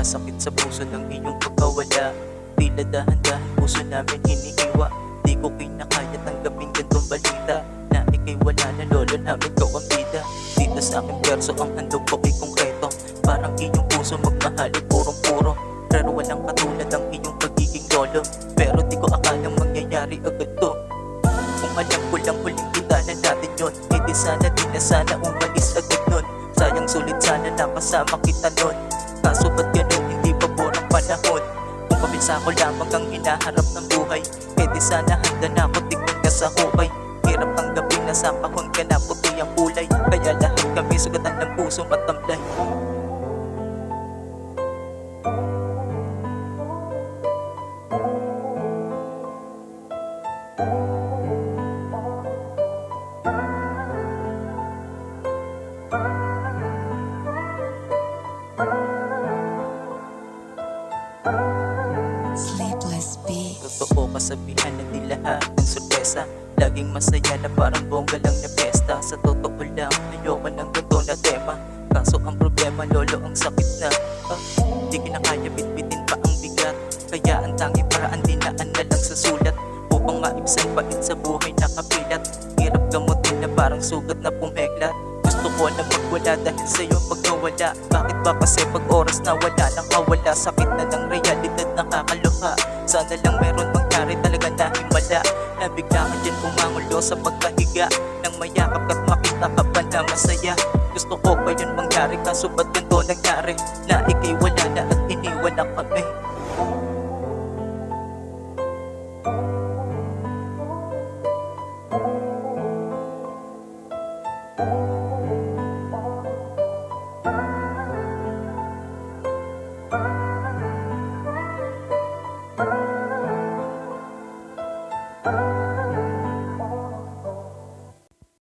Napakasakit sa puso ng iyong pagkawala. Tila dahan-dahan puso namin hinihiwa. Di ko kinakaya tanggapin gantong balita na ika'y wala na, lolo namin ikaw ang bida. Dito sa aking perso ang handog ko ay konkreto. Parang iyong puso magmahali purong-puro. Pero walang katulad ang iyong pagiging lolo. Pero di ko akalang mangyayari agad to. Kung alam ko lang huling kita na natin yun, eh di sana di na sana umalis agad nun. Sayang sulit sana nakasama kita nun. Kaso ba't ganun hindi pa ang panahon? Kung pabinsa ko lamang ang hinaharap ng buhay, eh di sana handa na ako tignan ka sa hukay. Hirap tanggapin na sa kahon ka na puti ang kulay. Kaya lahat kami sugatan ng puso matamlay. Sleepless Beats. Totoo kasabihan na di lahat ng sorpresa. Laging masaya na parang bongga lang na pesta. Sa totoo lang, ayoko ng ganito na tema. Kaso ang problema, lolo, ang sakit na di kinakaya bitbitin pa ang bigat. Kaya ang tanging paraan dinaan na lang sa sulat. Upang maibsan pait sa buhay na kapilat. Hirap gamutin na parang sugat na pumeglat. Gusto ko na magwala dahil sa'yo pagkawala. Bakit ba kasi pag oras na wala nang kawala? Sakit na ng realidad nakakaluha. Sana lang meron mangyari talaga na himala. Nabigla ka dyan umangulo sa pagkahiga. Nang mayakap ka't makita ka pa na masaya. Gusto ko pa yun mangyari kaso ba't ganito nangyari? Na ika'y wala na at iniwan na kami.